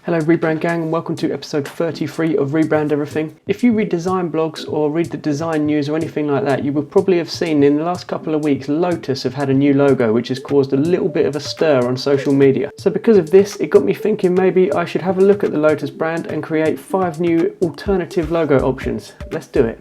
Hello Rebrand gang, and welcome to episode 33 of Rebrand Everything. If you read design blogs or read the design news or anything like that, you will probably have seen in the last couple of weeks Lotus have had a new logo which has caused a little bit of a stir on social media. So because of this, it got me thinking maybe I should have a look at the Lotus brand and create 5 new alternative logo options. Let's do it.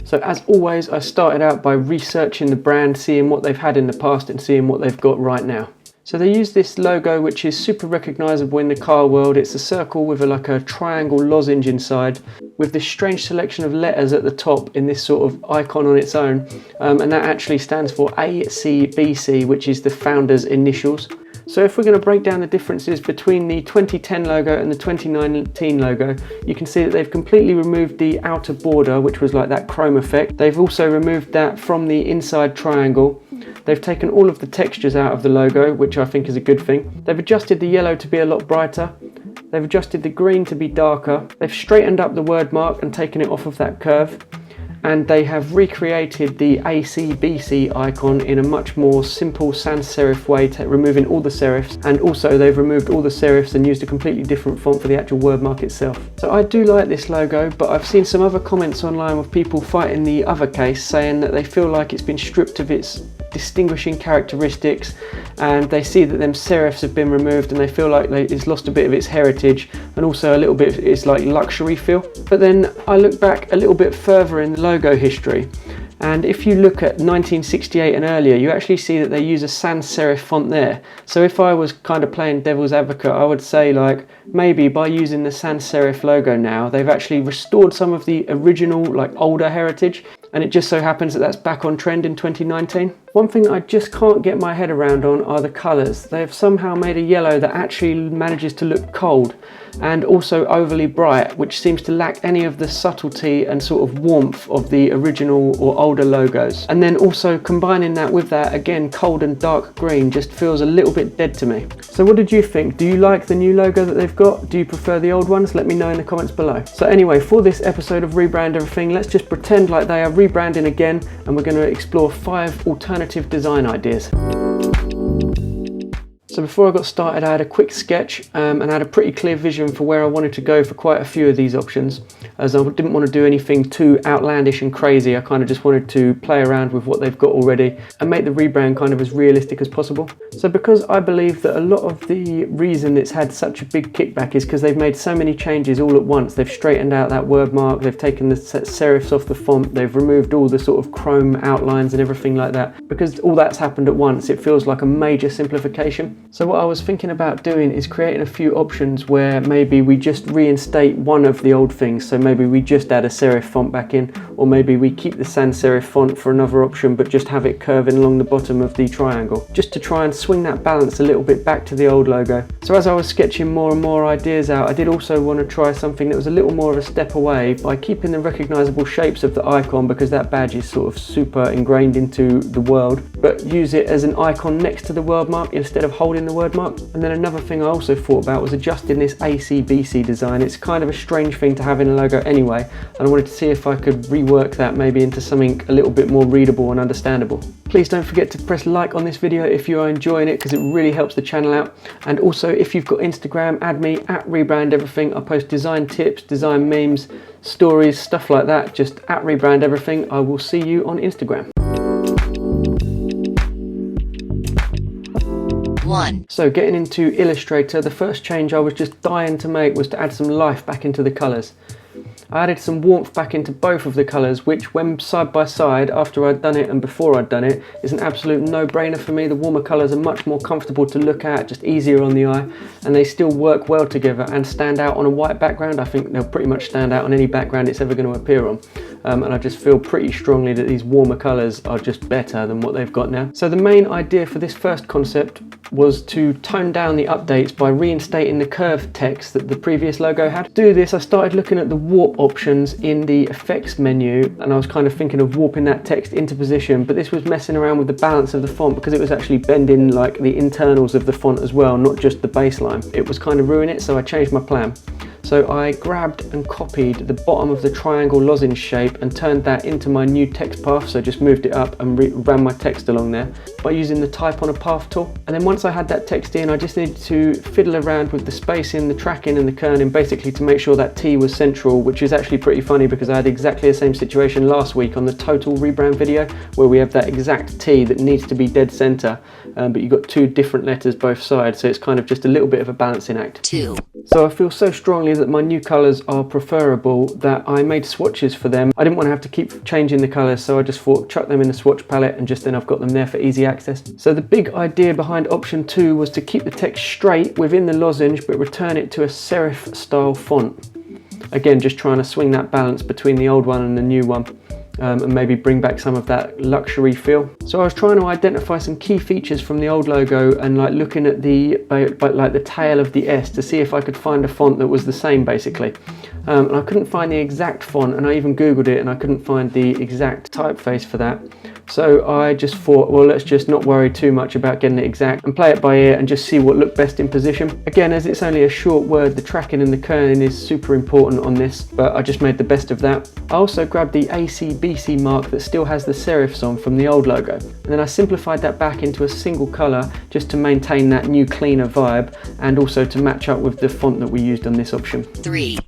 So as always, I started out by researching the brand, seeing what they've had in the past and seeing what they've got right now. So they use this logo which is super recognizable in the car world. It's a circle with like a triangle lozenge inside with this strange selection of letters at the top in this sort of icon on its own. And that actually stands for ACBC, which is the founder's initials. So if we're going to break down the differences between the 2010 logo and the 2019 logo, you can see that they've completely removed the outer border, which was like that chrome effect. They've also removed that from the inside triangle. They've taken all of the textures out of the logo, which I think is a good thing. They've adjusted the yellow to be a lot brighter. They've adjusted the green to be darker. They've straightened up the word mark and taken it off of that curve. And they have recreated the ACBC icon in a much more simple sans serif way, removing all the serifs, and also they've removed all the serifs and used a completely different font for the actual word mark itself. So I do like this logo, but I've seen some other comments online with people fighting the other case, saying that they feel like it's been stripped of its distinguishing characteristics, and they see that them serifs have been removed and they feel like it's lost a bit of its heritage, and also a little bit of its like luxury feel. But then I look back a little bit further in the logo history, and if you look at 1968 and earlier, you actually see that they use a sans serif font there. So if I was kind of playing devil's advocate, I would say like maybe by using the sans serif logo now, they've actually restored some of the original like older heritage, and it just so happens that that's back on trend in 2019. One thing I just can't get my head around on are the colours. They've somehow made a yellow that actually manages to look cold and also overly bright, which seems to lack any of the subtlety and sort of warmth of the original or older logos. And then also combining that with that, again, cold and dark green just feels a little bit dead to me. So what did you think? Do you like the new logo that they've got? Do you prefer the old ones? Let me know in the comments below. So anyway, for this episode of Rebrand Everything, let's just pretend like they are rebranding again, and we're going to explore 5 alternative design ideas. So before I got started, I had a quick sketch and I had a pretty clear vision for where I wanted to go for quite a few of these options, as I didn't want to do anything too outlandish and crazy. I kind of just wanted to play around with what they've got already and make the rebrand kind of as realistic as possible. So because I believe that a lot of the reason it's had such a big kickback is because they've made so many changes all at once. They've straightened out that word mark, they've taken the serifs off the font, they've removed all the sort of chrome outlines and everything like that. Because all that's happened at once, it feels like a major simplification. So what I was thinking about doing is creating a few options where maybe we just reinstate one of the old things. So maybe we just add a serif font back in, or maybe we keep the sans serif font for another option but just have it curving along the bottom of the triangle, just to try and swing that balance a little bit back to the old logo. So as I was sketching more and more ideas out, I did also want to try something that was a little more of a step away by keeping the recognizable shapes of the icon, because that badge is sort of super ingrained into the world, but use it as an icon next to the word mark instead of holding the word mark. And then another thing I also thought about was adjusting this ACBC design. It's kind of a strange thing to have in a logo anyway, and I wanted to see if I could rework that maybe into something a little bit more readable and understandable. Please don't forget to press like on this video if you are enjoying it, because it really helps the channel out. And also, if you've got Instagram, add me at Rebrand Everything. I post design tips, design memes, stories, stuff like that. Just at Rebrand Everything. I will see you on Instagram. So getting into Illustrator, the first change I was just dying to make was to add some life back into the colours. I added some warmth back into both of the colours, which when side by side, after I'd done it and before I'd done it, is an absolute no-brainer for me. The warmer colours are much more comfortable to look at, just easier on the eye, and they still work well together and stand out on a white background. I think they'll pretty much stand out on any background it's ever going to appear on. And I just feel pretty strongly that these warmer colours are just better than what they've got now. So the main idea for this first concept was to tone down the updates by reinstating the curved text that the previous logo had. To do this, I started looking at the warp options in the effects menu, and I was kind of thinking of warping that text into position, but this was messing around with the balance of the font because it was actually bending like the internals of the font as well, not just the baseline. It was kind of ruining it, so I changed my plan. So I grabbed and copied the bottom of the triangle lozenge shape and turned that into my new text path, so just moved it up and ran my text along there by using the type on a path tool. And then once I had that text in, I just needed to fiddle around with the spacing, the tracking and the kerning, basically to make sure that T was central, which is actually pretty funny because I had exactly the same situation last week on the total rebrand video, where we have that exact T that needs to be dead center, but you've got two different letters both sides, so it's kind of just a little bit of a balancing act. So I feel so strongly that my new colours are preferable that I made swatches for them. I didn't want to have to keep changing the colours, so I just thought chuck them in the swatch palette and just then I've got them there for easy access. So the big idea behind option 2 was to keep the text straight within the lozenge but return it to a serif style font. Again, just trying to swing that balance between the old one and the new one. And maybe bring back some of that luxury feel. So I was trying to identify some key features from the old logo and like looking at the tail of the S to see if I could find a font that was the same basically. And I couldn't find the exact font, and I even googled it and I couldn't find the exact typeface for that. So I just thought, well, let's just not worry too much about getting it exact and play it by ear and just see what looked best in position. Again, as it's only a short word, the tracking and the kerning is super important on this, but I just made the best of that. I also grabbed the ACBC mark that still has the serifs on from the old logo, and then I simplified that back into a single colour just to maintain that new cleaner vibe and also to match up with the font that we used on this option. 3.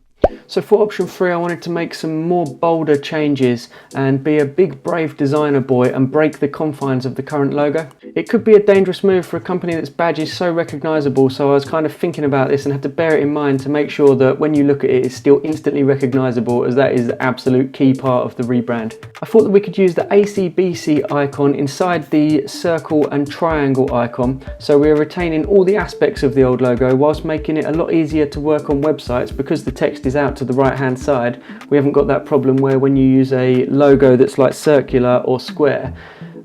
So for option 3, I wanted to make some more bolder changes and be a big brave designer boy and break the confines of the current logo. It could be a dangerous move for a company that's badge is so recognisable, so I was kind of thinking about this and had to bear it in mind to make sure that when you look at it, it's still instantly recognisable, as that is the absolute key part of the rebrand. I thought that we could use the ACBC icon inside the circle and triangle icon, so we are retaining all the aspects of the old logo whilst making it a lot easier to work on websites because the text is out to the right hand side. We haven't got that problem where when you use a logo that's like circular or square,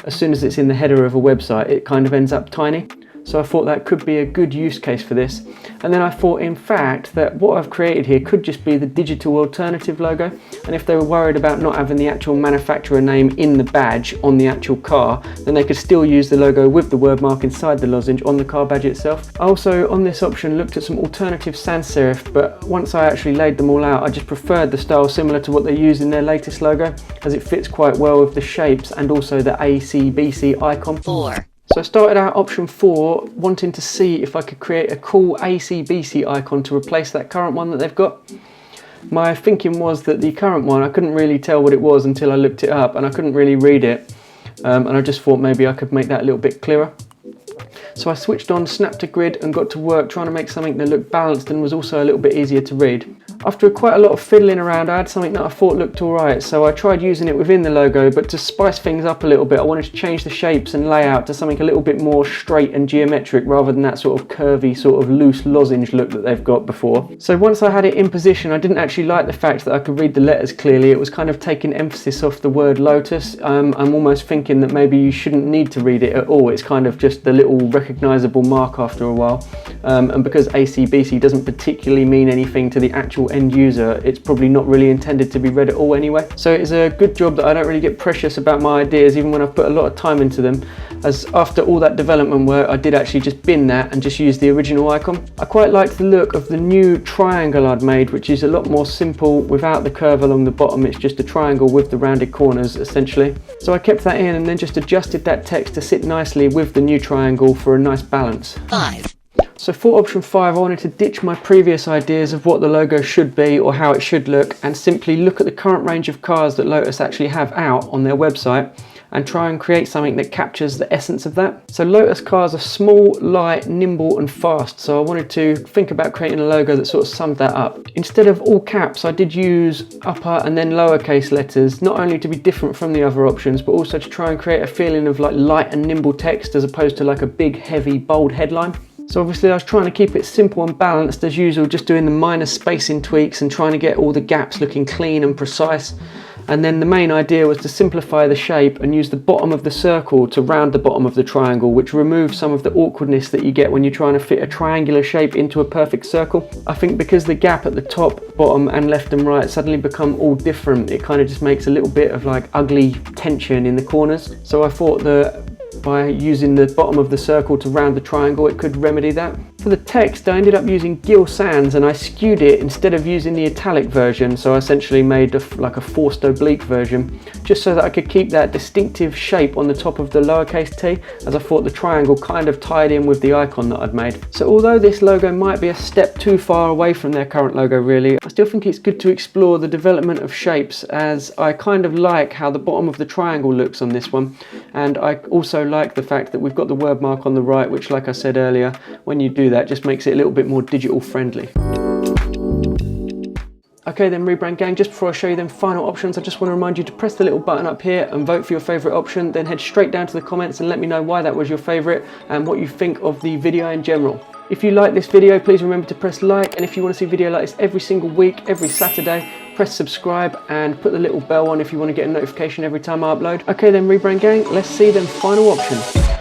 as soon as it's in the header of a website it kind of ends up tiny. So I thought that could be a good use case for this. And then I thought, in fact, that what I've created here could just be the digital alternative logo. And if they were worried about not having the actual manufacturer name in the badge on the actual car, then they could still use the logo with the word mark inside the lozenge on the car badge itself. I also, on this option, looked at some alternative sans serif, but once I actually laid them all out, I just preferred the style similar to what they use in their latest logo, as it fits quite well with the shapes and also the ACBC icon. 4. So I started out option 4 wanting to see if I could create a cool ACBC icon to replace that current one that they've got. My thinking was that the current one, I couldn't really tell what it was until I looked it up and I couldn't really read it. And I just thought maybe I could make that a little bit clearer. So I switched on Snap to Grid and got to work trying to make something that looked balanced and was also a little bit easier to read. After quite a lot of fiddling around, I had something that I thought looked alright, so I tried using it within the logo, but to spice things up a little bit, I wanted to change the shapes and layout to something a little bit more straight and geometric rather than that sort of curvy, sort of loose lozenge look that they've got before. So once I had it in position, I didn't actually like the fact that I could read the letters clearly. It was kind of taking emphasis off the word Lotus. I'm almost thinking that maybe you shouldn't need to read it at all. It's kind of just the little recognisable mark after a while. And because ACBC doesn't particularly mean anything to the actual end user, it's probably not really intended to be read at all anyway. So it's a good job that I don't really get precious about my ideas even when I've put a lot of time into them, as after all that development work I did actually just bin that and just use the original icon. I quite liked the look of the new triangle I'd made, which is a lot more simple without the curve along the bottom. It's just a triangle with the rounded corners essentially. So I kept that in and then just adjusted that text to sit nicely with the new triangle for a nice balance. 5. So for option 5, I wanted to ditch my previous ideas of what the logo should be or how it should look and simply look at the current range of cars that Lotus actually have out on their website and try and create something that captures the essence of that. So Lotus cars are small, light, nimble and fast, so I wanted to think about creating a logo that sort of summed that up. Instead of all caps, I did use upper and then lowercase letters, not only to be different from the other options, but also to try and create a feeling of like light and nimble text as opposed to like a big, heavy, bold headline. So obviously I was trying to keep it simple and balanced as usual, just doing the minor spacing tweaks and trying to get all the gaps looking clean and precise. And then the main idea was to simplify the shape and use the bottom of the circle to round the bottom of the triangle, which removes some of the awkwardness that you get when you're trying to fit a triangular shape into a perfect circle. I think because the gap at the top, bottom and left and right suddenly become all different, it kind of just makes a little bit of like ugly tension in the corners. So I thought that by using the bottom of the circle to round the triangle, it could remedy that. For the text, I ended up using Gill Sans and I skewed it instead of using the italic version, so I essentially made like a forced oblique version, just so that I could keep that distinctive shape on the top of the lowercase t, as I thought the triangle kind of tied in with the icon that I'd made. So although this logo might be a step too far away from their current logo really, I still think it's good to explore the development of shapes, as I kind of like how the bottom of the triangle looks on this one, and I also like the fact that we've got the word mark on the right, which, like I said earlier, when you do that just makes it a little bit more digital friendly. Okay then, Rebrand gang, just before I show you them final options, I just want to remind you to press the little button up here and vote for your favourite option, then head straight down to the comments and let me know why that was your favourite and what you think of the video in general. If you like this video, please remember to press like, and if you want to see a video like this every single week, every Saturday, press subscribe and put the little bell on if you want to get a notification every time I upload. Okay then, Rebrand gang, let's see them final options.